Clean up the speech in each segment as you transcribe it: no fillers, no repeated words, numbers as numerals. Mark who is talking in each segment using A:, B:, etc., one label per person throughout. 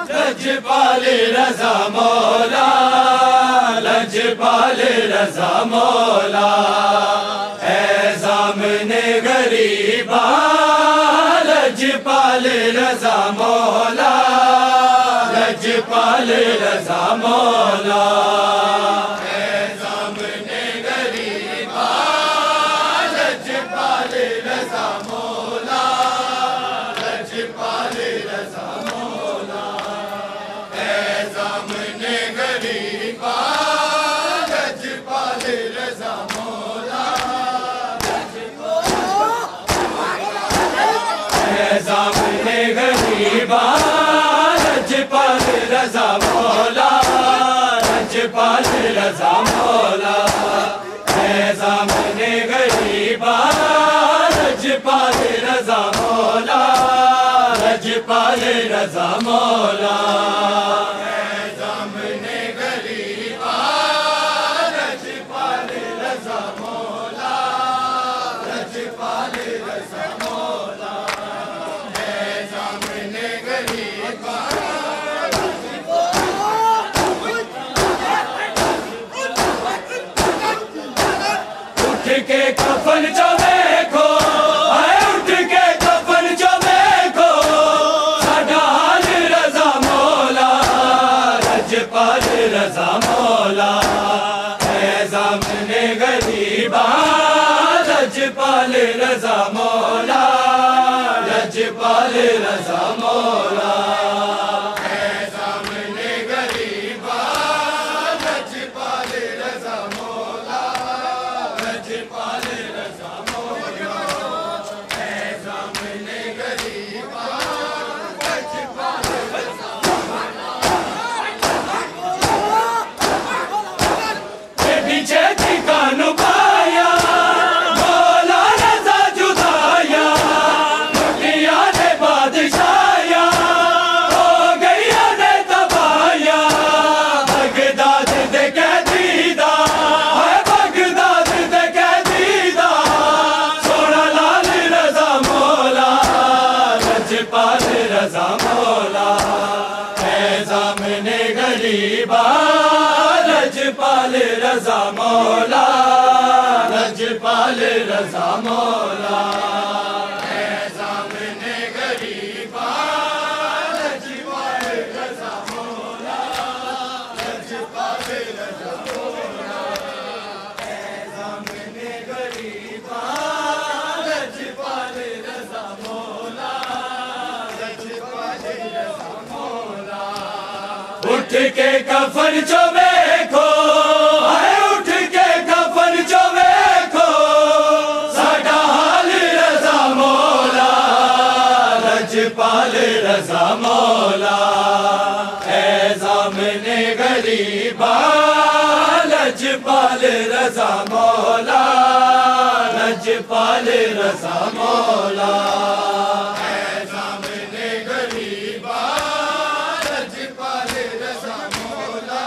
A: लजपाल रज़ा मौला, लजपाल रज़ा मौला, है ज़ामने गरीबा, लजपाल रज़ा मौला, लजपाल रज़ा मौला, है ज़ामने गरीबा, लजपाल रज़ा मौला, लजपाल रज़ा मौला, है ज़ामने गरीबा, लजपाल रज़ा मौला, है ज़ामने गरीबा, लजपाल रज़ा मौला, लजपाल रज़ा मौला, है ज़ामने गरीबा, लजपाल रज़ा मौला, लजपाल रज़ा मौला, है ज़ामने गरीबा, लजपाल रज़ा मौला, लजपाल रज़ा मौला, है ज़ामने गरीबा। उठ के कफन जो देखो, उठ के कफन जो देखो, साडा हाल रज़ा मौला, लजपाल रज़ा मौला, है ज़ामने गरीबा, लजपाल रज़ा मौला, लजपाल रज़ा मौला, है ज़ामने गरीबा, लजपाल रज़ा मौला, लजपाल रज़ा मौला, है ज़ामने गरीबा, लजपाल रज़ा मौला, के पीछे ठिकान पाया, मौला रज़ा जुदाया, लुटिया ने बादशाया, हो गया ने तबाया, बगदाद दे कैदीदा, है बगदाद दे कैदीदा, सोना लाल रज़ा मौला, लजपाल रज़ा मौला, है ज़ामने गरीबा, लजपाल रज़ा मौला, लजपाल रज़ा मौला, है ज़ामने गरीबा, लजपाल रज़ा मौला, लजपाल रज़ा मौला, है ज़ामने गरीबा, लजपाल रज़ा मौला, लजपाल रज़ा मौला। उठ के कफन जो देखो, उठ के कफन जो देखो, साडा हाल रज़ा मौला, लजपाल रज़ा मौला, है ज़ामने गरीबा, लजपाल रज़ा मौला, लजपाल रज़ा मौला, है ज़ामने गरीबा, लजपाल रज़ा मौला,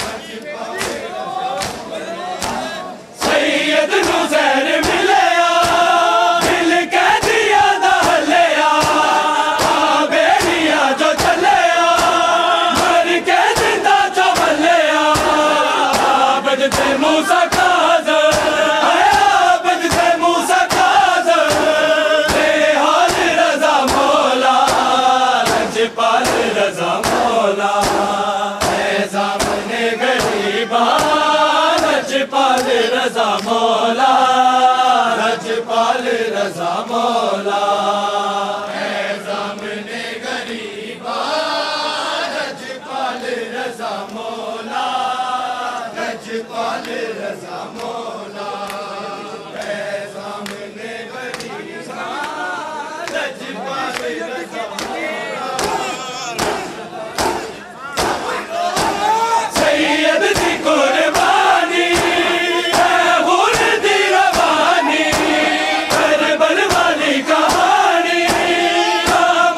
A: लजपाल रज़ा मौला। सैयद नुज़ैर मिलया, मिल के दिया दहलया, बेड़िया जो चलया, मर के जिंदा जो बलया, आबद थे मूसा काज़म, आबद थे मूसा काज़म, बेहाल रजा मौला लजपाल रजा मौला सामने गरीबा लजपाल रजा सैयद दी कुर्बानी हुर दी रवानी करबल वाली कहानी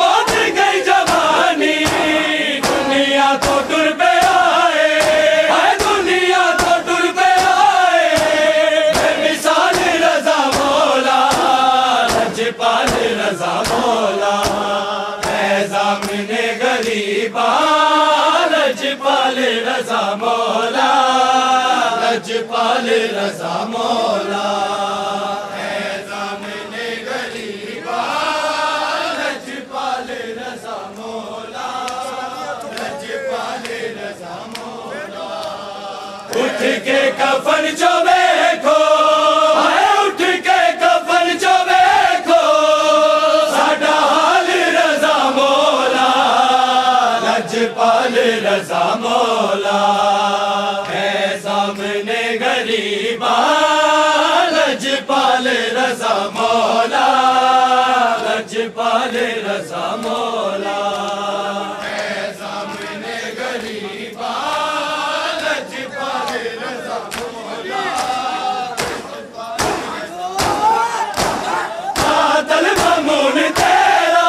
A: मौत गई जवानी दुनिया तो टुर पे आए दुनिया तो टुर पे आए बेमिसाल रजा मौला लजपाल रजा मौला ज़ामिने गरीबा लजपाल रजा मौला लजपाल रजा मौला ज़ामिने गरीबा लजपाल रजा मौला लजपाल रजा मौला उठ के कफन जो देखो उठ के कफन जो देखो साडा हाल रजा मौला लजपाल रजा मौला सामने गरीबा लजपाल रजा मौला लजपाल रजा मौला सामने गरीबा लजपाल रजा मौला बादल मामून तेरा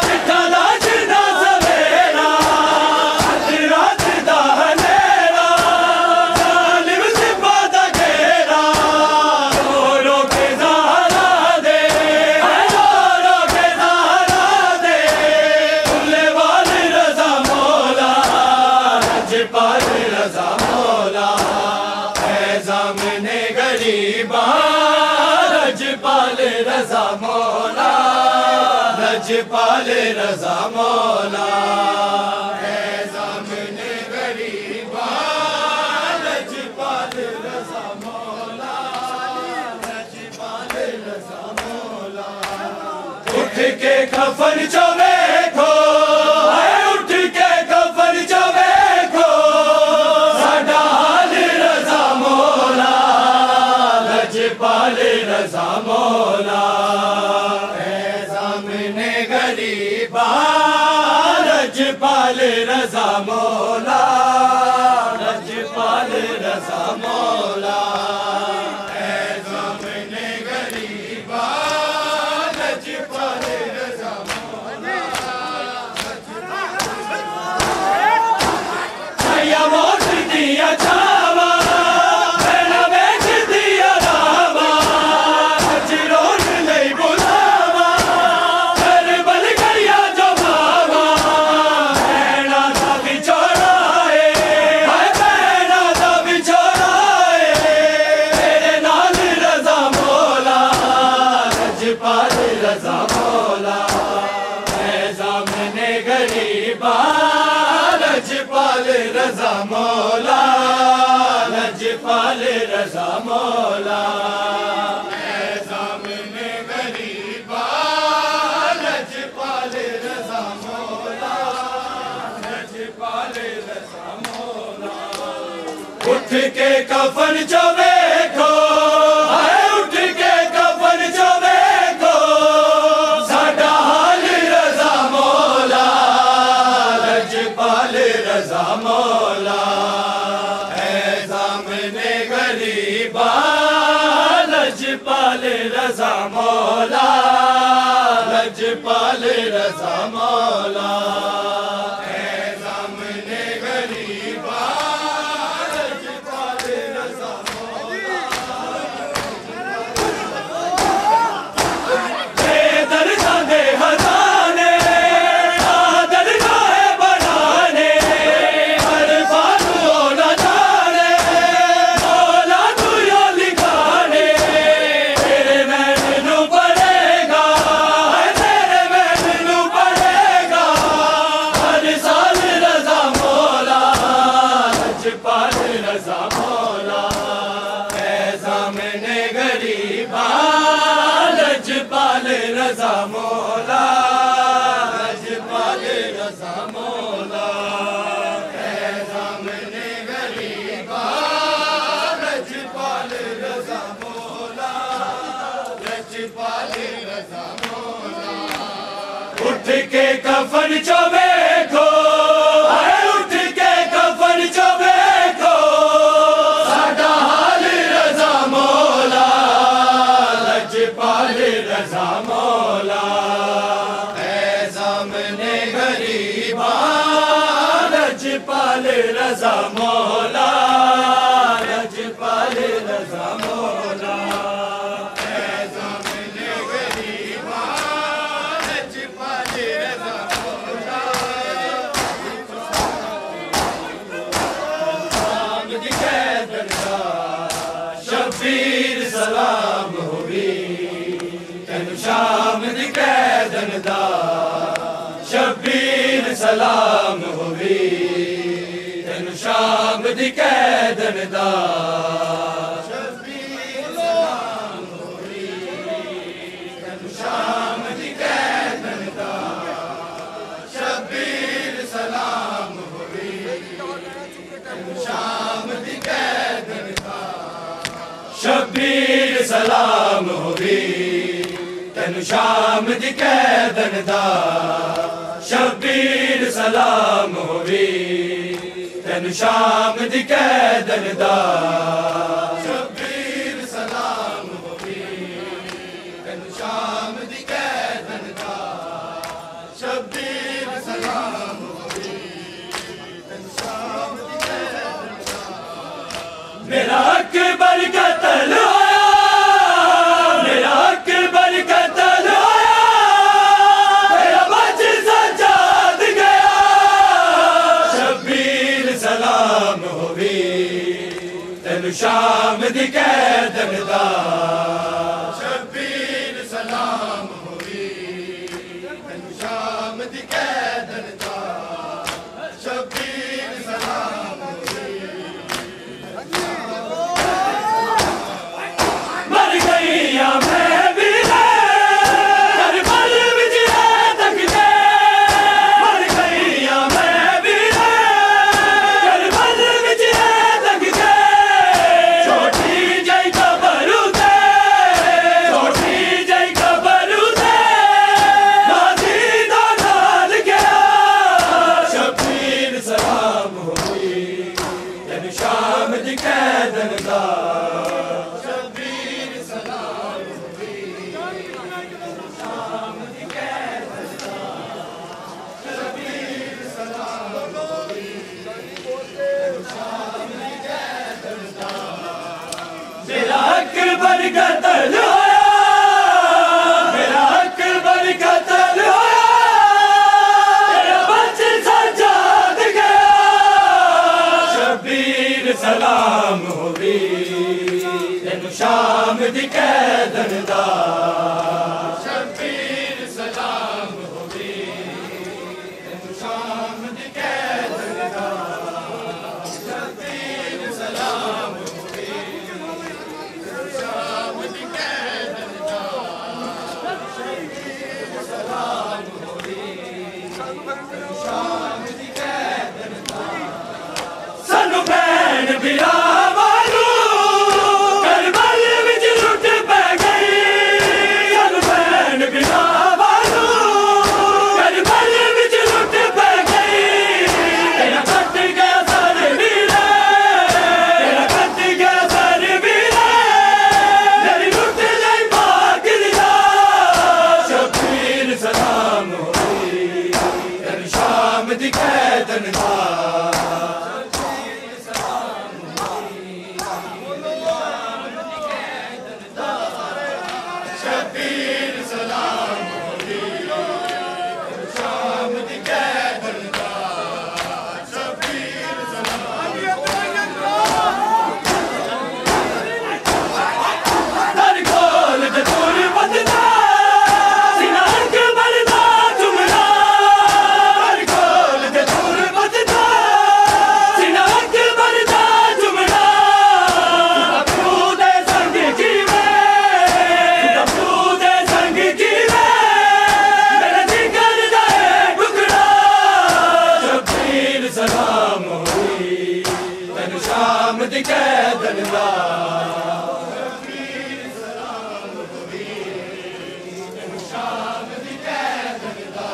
A: मिठा लाजना सवेरा रात दा हनेरा जालिम सिपा दा घेरा रो के सहारा दे रो के सहारा दे खुले वाल रजा मौला लजपाल रजा मौला ज़ामिने गरीबा लजपाल रजा मौला लजपाल रजा मौला ज़ामिने गरीबा लजपाल रजा मौला लजपाल रजा मौला उठ के कफन जो देखो उठ के कफन जो देखो साडा हाल रजा मौला लजपाल रजा मौला सामने गरीबा लजपाल रजा मौला लजपाल रजा मौला सामने गरीबा लजपाल रजा मौला छाया मौत दिया छावा मैना बेच दिया रावा रोन नहीं बुलावा करबल गरिया जो भावा मैना दा बिछोड़ा मैना दा बिछोड़ा तेरे नाल रजा मौला लजपाल रजा मौला ज़ामिने गरीबा लजपाल रजा मौला लजपाल रजा मौला ज़ामिने गरीबा लजपाल रजा मौला लजपाल रजा मौला उठ के कफन जो देखो उठ के कफन जो देखो साडा हाल रजा मौला लजपाल रजा मौला ज़ामिने गरीबा लजपाल रजा मौला लजपाल रजा मौला ज़ामिने गरीबा लजपाल रजा मौला दर्दां दे हज़ाने आदर गाए बनाने हर फालू न जाने मौला तू यो लिखाने तेरे मैनू पड़ेगा तेरे मैनू पड़ेगा उठ के कफन चो देखो, उठ के कफन चो देखो, साडा हाल रज़ा मौला, लजपाल रज़ा मौला। ऐ ज़ामने गरीबा, लजपाल रज़ा मौला, लजपाल रज़ा मौला। शब्बीर सलाम होवी तेनु शाम दी कैदन दा, शब्बीर सलाम होवी तेनु शाम दी कैदन दा, शब्बीर सलाम होवी तेनु शाम दी कैदन दा, शब्बीर सलाम होवी तेनु शाम दी कैदन दा। शब्बीर सलाम होवी तेनु शाम दी कैदन दा, शब्बीर सलाम होवी तेनु शाम दी कैदन दा, शब्बीर सलाम होवी तेनु शाम दी कैदन दा, शब्बीर सलाम होवी तेनु शाम दी कैदन दा। मेरा अकबर कत्ल होया, मेरा अकबर कत्ल होया, मेरा बच्चा सज्जाद गया, शब्बीर सलाम होवी तेनु शाम दी कैदन दा, शब्बीर सलाम होवी तेनु शाम दी कैदन दा, शब्बीर सलाम होवी। मर गईया मैं भी करबल विच तक दे, मर गईया मैं भी करबल विच तक दे, छोटी जई कबर उते, छोटी जई कबर उते, नाज़ी दा नाल गया, शब्बीर सलाम होवी तेनु शाम दी कैदन दा, शब्बीर सलाम होवी तेनु शाम दी कैदन दा, शब्बीर सलाम होवी तेनु शाम दी कैदन दा। मेरा अकबर कत्ल होया, मेरा अकबर कत्ल होया, मेरा बच्चा सज्जाद गया, शब्बीर सलाम होवी तेनु शाम दी कैदन दा, शब्बीर सलाम होवी तेनु शाम दी कैदन दा, शब्बीर सलाम होवी तेनु शाम दी कैदन दा, शब्बीर सलाम होवी तेनु शाम दी कैदन दा। सानू भैन बिरावानू करबल विच लुट पै गई, सानू भैन बिरावानू करबल विच लुट पै गई, तेरा कट गया सर वीरे, तेरा कट गया सर वीरे, मेरी लुट जाई पाक दिया, शब्बीर सलाम होवी तेनु शाम दी कैदन दा, शब्बीर सलाम होवी तेनु शाम दी कैदन दा, शब्बीर सलाम दर खोल दे तूर बददा, सीना अकबर दा चुमना, दर खोल दे तूर बददा, सीना अकबर दा चुमना, अबू दे संग जीवे, अबू दे संग जीवे, मेरा जिगर दा टुकड़ा, शब्बीर सलाम होवी तेनु शाम दी कैदन दा, शब्बीर सलाम होवी तेनु शाम दी कैदन दा।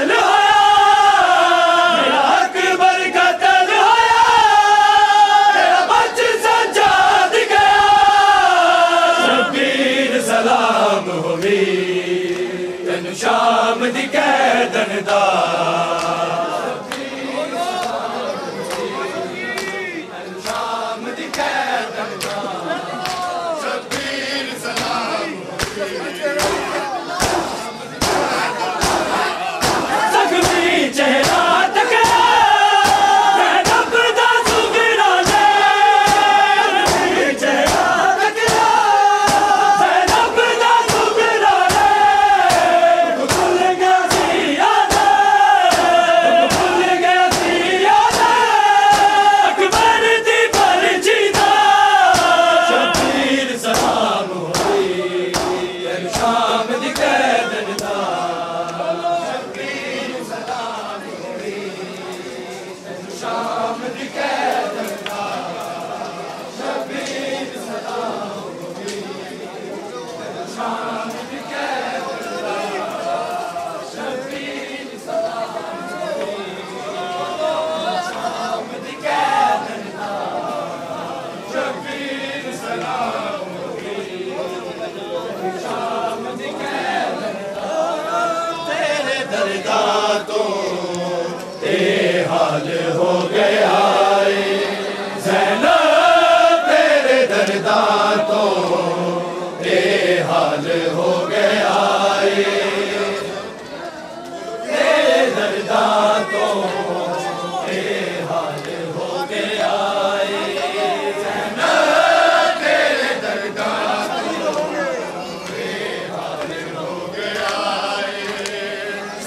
A: कतल होया, मेरा अकबर कतल होया, मेरा बच सजाद गया। शबीर सलाम होवी तेनु शाम दी कैदन दा। हाल हो गया ज़ैनब तेरे दर्दा तो हाल हो गया तेरे दर्दा तो हाल हो गया ज़ैनब तेरे दर्दा तो हाल हो गया।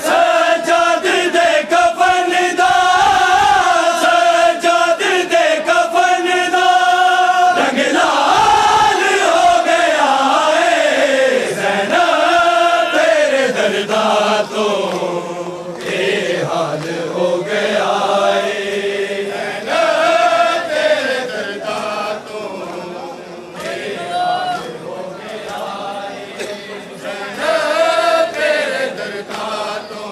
A: सजाद दे कफन दा, सजाद दे कफन दा रंग लाल हो गया ज़ैनब तेरे दर्दा तो हाल हो गया ज़ैनब तेरे दर्दा तो हाल हो गया ज़ैनब तेरे दर्दा तो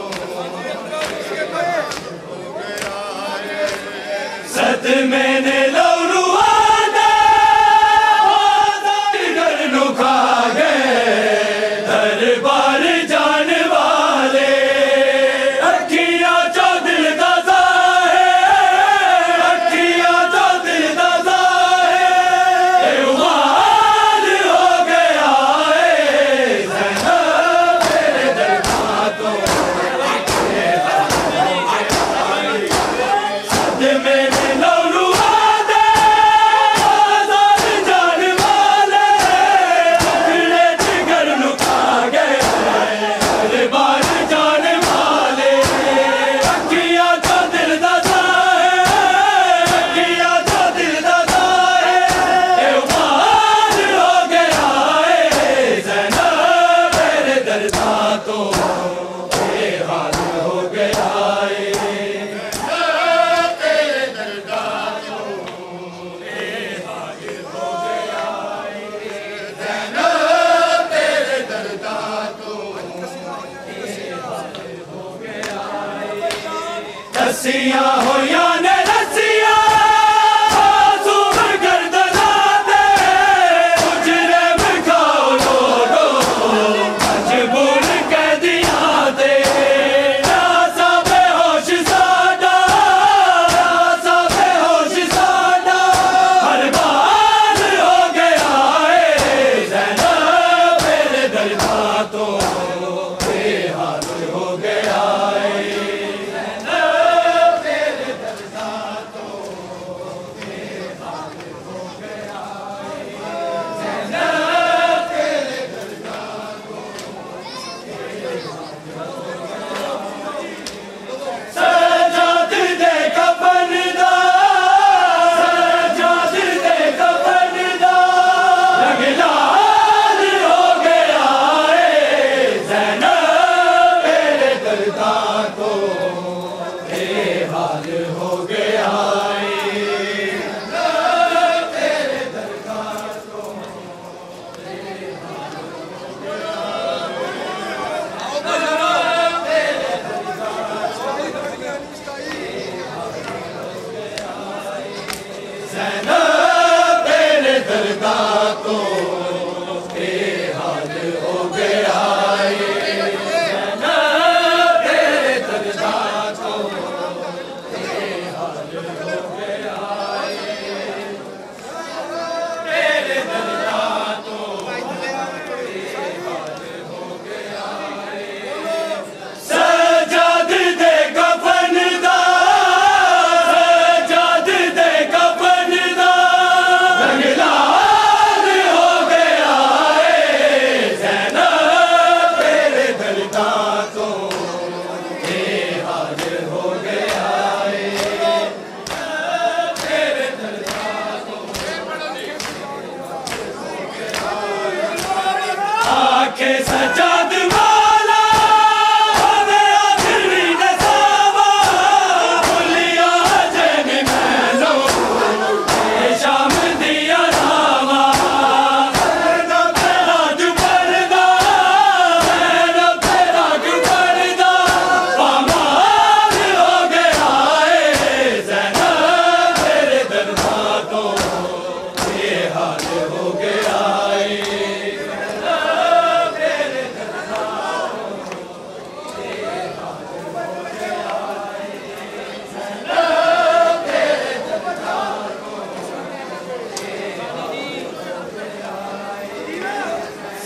A: सत मैंने लौरुआ दे घर नु खा गए दरबार जान वाले अखियां चो दिल दा ज़ाहे अखियां चो दिल दा ज़ाहे हाल हो गया ज़ैनब तेरे दर्दा तो सद मैंने लौरुआ दे जान वाले अखिले जिगर नु खा गए दरबार जान वाले अखियां चो दिल दा ज़ाहे अखियां चो दिल दा ज़ाहे हाल हो गया ज़ैनब तेरे दर्दा तो हाल हो गया ज़ैनब तेरे दर्दा तो हाल हो गया ज़ैनब तेरे दर्दा तो रस्सियां हो या ने रस्सियां मासूम गर्दना दे उजरे बिखाओ लोगो मजबूर कर दिया दे रासा बेहोश साडा रासा बेहोश साडा हर बार हो गया ज़ैनब तेरे दर्दा तो हाल हो गया ज़ैनब तेरे दर्दा दर्दा तो बेहाल हो गया तेरे दर्दा तो बेहाल हो गया तेरे दर्दा तो बेहाल हो गया सजाद दे कफन दा सजाद दे कफन दा रंग लाल हो गया ज़ैनब तेरे दर्दा तो बेहाल हो गया तेरे दर्दा तो आंखें सजाद वाला हमें आखिरी नसावा भूलिया जन मैनो शाम दिया रावा मैनो तेरा जो पर्दा मैनो तेरा जो पर्दा पामाल हो गया ज़ैनब तेरे दर्दा तो बेहाल हो गया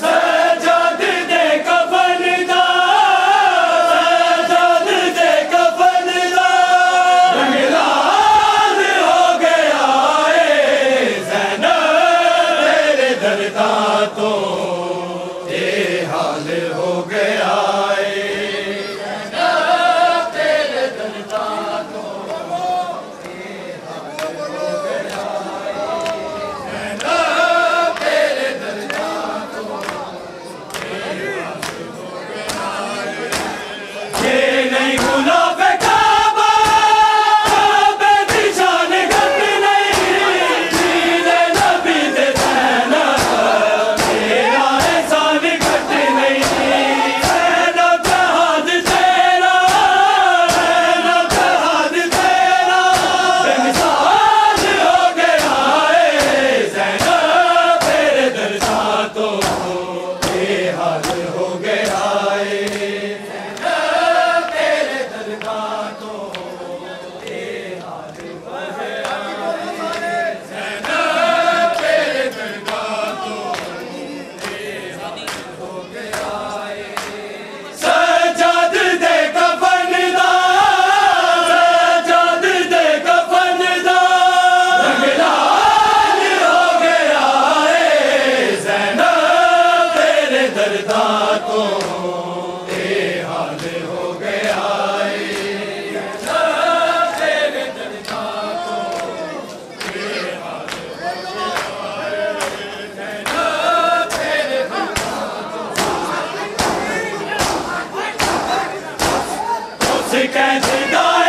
A: सजाद दे कफन दा सजाद दे कफन दा रंग लाल हो गया ज़ैनब तेरे दर्दा तो बेहाल हो गया ज़ैनब तेरे दर्दा तो बेहाल हो गया ज़ैनब तेरे दर्दा तो ये नहीं गुलाब काबा काबे दी शान घट नहीं जीने नबी दे ज़ैनब तेरा एहसान घट नहीं ज़ैनब जहाद तेरा ज़ैनब जहाद तेरा बेमिसाल हो गया ज़ैनब तेरे दर्दा तो बेहाल हो गया तेरे दर्दा तो बेहाल हो गया ज़ैनब तेरे दर्दा तो बेहाल हो गया सजाद दे कफन दा सजाद दे कफन दा रंग लाल हो गया ज़ैनब तेरे दर्दा तो बेहाल हो गया ज़ैनब तेरे दर्दा तो बेहाल हो गया ज़ैनब तेरे दर्दा तो उस कैद दाए